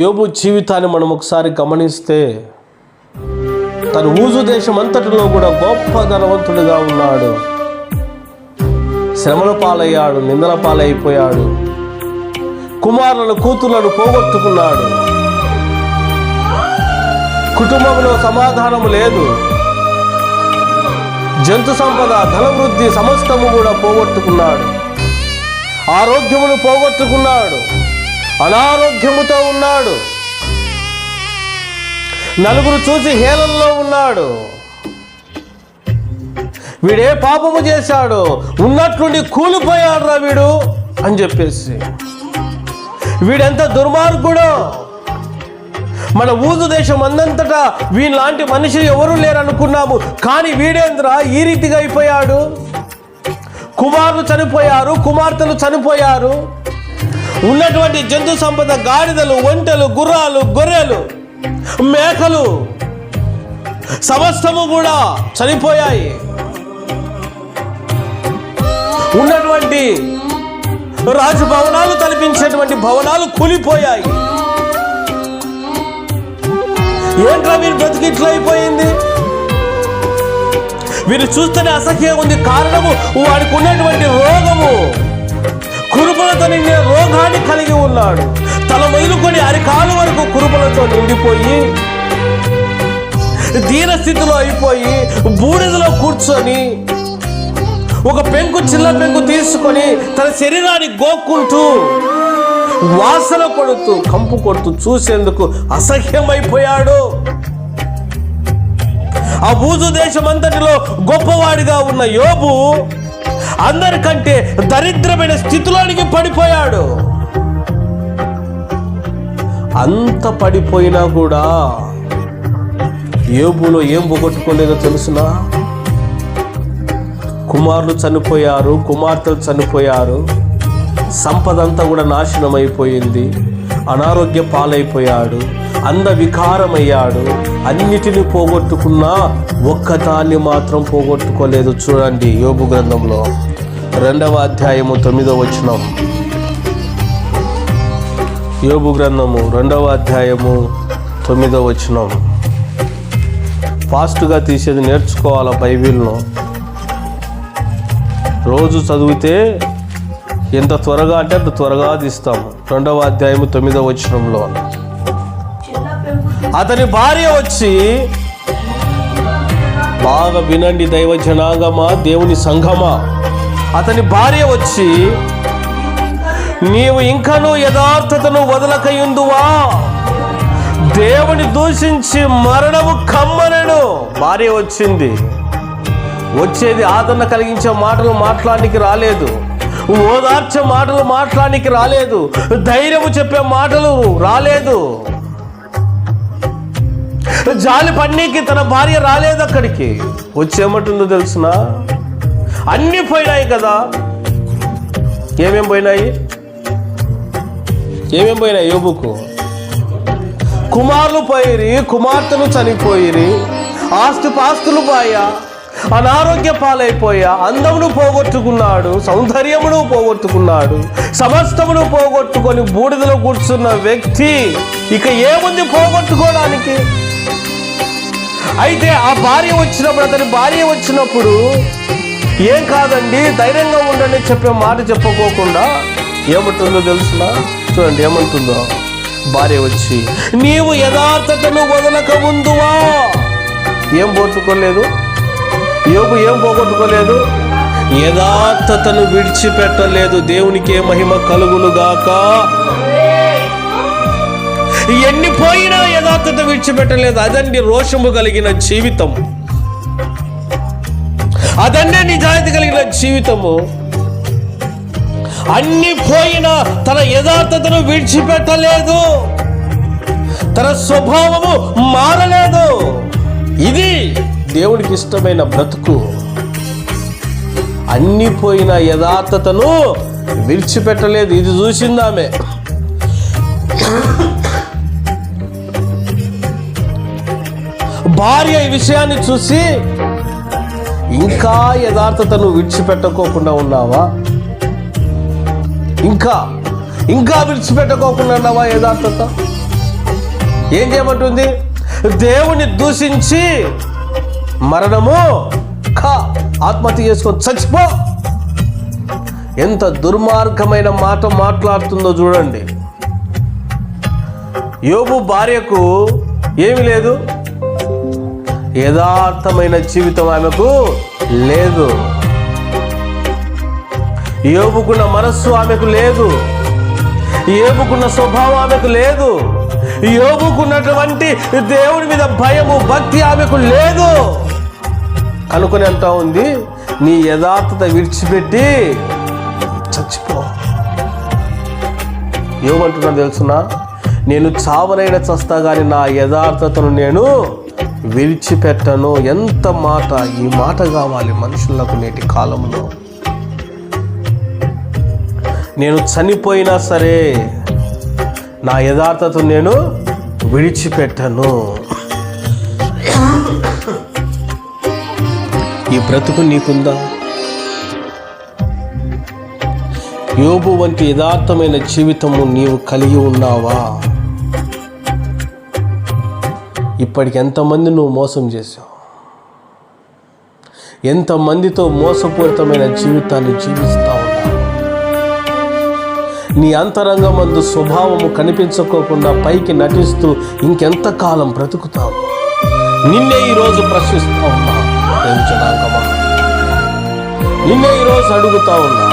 యోబు జీవితాన్ని మనం ఒకసారి గమనిస్తే తను ఊజు దేశం అంతటిలో కూడా గొప్ప ధనవంతుడిగా ఉన్నాడు. శ్రమల పాలయ్యాడు, నిందల పాలైపోయాడు, కుమారులను కూతుర్లను పోగొట్టుకున్నాడు, కుటుంబంలో సమాధానము లేదు, జంతు సంపద, ధనవృద్ధి సమస్తము కూడా పోగొట్టుకున్నాడు, ఆరోగ్యమును పోగొట్టుకున్నాడు, అనారోగ్యముతో ఉన్నాడు, నలుగురు చూసి హేళనలో ఉన్నాడు. వీడే పాపము చేశాడు, ఉన్నట్లుండి కూలిపోయాడు రా వీడు అని చెప్పేసి. వీడెంత దుర్మార్గుడో, మన ఊజు దేశం అందంతటా వీళ్ళలాంటి మనిషి ఎవరూ లేరనుకున్నాము, కానీ వీడేంద్రా ఈ రీతిగా అయిపోయాడు. కుమారులు చనిపోయారు, కుమార్తెలు చనిపోయారు, ఉన్నటువంటి జంతు సంపద, గాడిదలు, ఒంటెలు, గుర్రాలు, గొర్రెలు, మేకలు సమస్తము కూడా చనిపోయాయి. ఉన్నటువంటి రాజభవనాలు తలపించేటువంటి భవనాలు కూలిపోయాయి. ఏంట్రా వీరి బ్రతికి ఇట్లా అయిపోయింది? వీరు చూస్తేనే అసహ్యం ఉంది. కారణము వాడికి ఉన్నటువంటి రోగము, కురుపులతో నిండిన రోగాన్ని కలిగి ఉన్నాడు. తల మొదలుకొని అరికాలు వరకు కురుపులతో నిండిపోయి దీనస్థితిలో అయిపోయి బూడిదలో కూర్చొని ఒక పెంకు, చిల్ల పెంకు తీసుకొని తన శరీరాన్ని గోక్కుంటూ వాసన కొడుతూ కంపు కొడుతూ చూసేందుకు అసహ్యమైపోయాడు. ఆ ఊజు దేశం అంతటిలో గొప్పవాడిగా ఉన్న యోబు అందరికంటే దరిద్రమైన స్థితిలోనికి పడిపోయాడు. అంత పడిపోయినా కూడా యోబులో ఏం పోగొట్టుకోలేదో తెలుసునా? కుమారులు చనిపోయారు, కుమార్తెలు చనిపోయారు, సంపద అంతా కూడా నాశనం అయిపోయింది, అనారోగ్య పాలైపోయాడు, అంద వికారమయ్యాడు. అన్నిటినీ పోగొట్టుకున్నా ఒక్కదాన్ని మాత్రం పోగొట్టుకోలేదు. చూడండి యోబు గ్రంథంలో 2వ అధ్యాయము 9వ వచనం. యోబు గ్రంథము 2వ అధ్యాయము 9వ వచనం. ఫాస్ట్గా తీసేది నేర్చుకోవాలా బైబిల్ను. రోజు చదివితే ఎంత త్వరగా అంటే అంత త్వరగా తీస్తాము. 2వ అధ్యాయము 9వ వచనంలో అతని భార్య వచ్చి, బాగా వినండి దైవ జనాంగమా, దేవుని సంఘమా, అతని భార్య వచ్చి, నీవు ఇంకనూ యథార్థతను వదలకయుందువా, దేవుని దూషించి మరణము కమ్మనడు. భార్య వచ్చింది. వచ్చేది ఆదరణ కలిగించే మాటలు మాట్లాడడానికి రాలేదు, ఓదార్చే మాటలు మాట్లాడడానికి రాలేదు, ధైర్యము చెప్పే మాటలు రాలేదు, జాలి పన్నీకి తన భార్య రాలేదు. అక్కడికి వచ్చేమంటుందో తెలుసునా? అన్నీ పోయినాయి కదా. ఏమేం పోయినాయి? ఏమేం పోయినాయి యోబుకు? కుమారులు పోయిరి, కుమార్తెలు చనిపోయిరి, ఆస్తుపాస్తులు పోయా, అనారోగ్య పాలైపోయా, అందమును పోగొట్టుకున్నాడు, సౌందర్యమును పోగొట్టుకున్నాడు, సమస్తమును పోగొట్టుకొని బూడిదలో కూర్చున్న వ్యక్తి ఇక ఏముంది పోగొట్టుకోవడానికి? అయితే ఆ భార్య వచ్చినప్పుడు, అతని భార్య వచ్చినప్పుడు, ఏం కాదండి ధైర్యంగా ఉండండి చెప్పే మాట చెప్పుకోకుండా ఏమంటుందో తెలుసునా? చూడండి ఏమంటుందో. భార్య వచ్చి, నీవు యథార్థతను వదలక ఉందువా. ఏం పోగొట్టుకోలేదు యోబు? ఏం పోగొట్టుకోలేదు? యథార్థతను విడిచిపెట్టలేదు. దేవునికే మహిమ కలుగునుగాక. ఎన్ని పోయినా యథార్థత విడిచిపెట్టలేదు. అదండి రోషము కలిగిన జీవితం, అదండి నిజాయితీ కలిగిన జీవితము. అన్ని పోయినా తన యథార్థతను విడిచిపెట్టలేదు, తన స్వభావము మారలేదు. ఇది దేవుడికి ఇష్టమైన బ్రతుకు. అన్ని పోయిన యథార్థతను విడిచిపెట్టలేదు. ఇది చూసిందామె. భార్య ఈ విషయాన్ని చూసి, ఇంకా యథార్థతను విడిచిపెట్టుకోకుండా ఉన్నావా? ఇంకా విడిచిపెట్టుకోకుండా ఉన్నావా యథార్థత? ఏం చేయమంటుంది? దేవుని దూషించి మరణము ఆత్మహత్య చేసుకొని చచ్చిపో. ఎంత దుర్మార్గమైన మాట మాట్లాడుతుందో చూడండి. యోబు భార్యకు ఏమి లేదు, యథార్థమైన జీవితం ఆమెకు లేదు. యోబుకున్న మనస్సు ఆమెకు లేదు, యోబుకున్న స్వభావం ఆమెకు లేదు, యోబుకున్నటువంటి దేవుడి మీద భయము భక్తి ఆమెకు లేదు. కనుకొని అంటా ఉంది, నీ యథార్థత విడిచిపెట్టి చచ్చిపో. యోబు తెలుసునా, నేను చావనైనా చస్తా కానీ నా యథార్థతను నేను విడిచిపెట్టను. ఎంత మాట! ఈ మాట కావాలి మనుషులకు నేటి కాలంలో. నేను చనిపోయినా సరే నా యథార్థతను నేను విడిచిపెట్టను. ఈ బ్రతుకు నీకుందా? యోబు వంటి యథార్థమైన జీవితము నీవు కలిగి ఉన్నావా? ఇప్పటికి ఎంతమంది నువ్వు మోసం చేశావు? ఎంతమందితో మోసపూరితమైన జీవితాన్ని జీవిస్తా ఉన్నావు? నీ అంతరంగమందు స్వభావము కనిపించుకోకుండా పైకి నటిస్తూ ఇంకెంతకాలం బ్రతుకుతావు? నిన్నే ఈరోజు ప్రశ్నిస్తా ఉన్నా, జనాంగమా, నిన్నే ఈరోజు అడుగుతా ఉన్నా.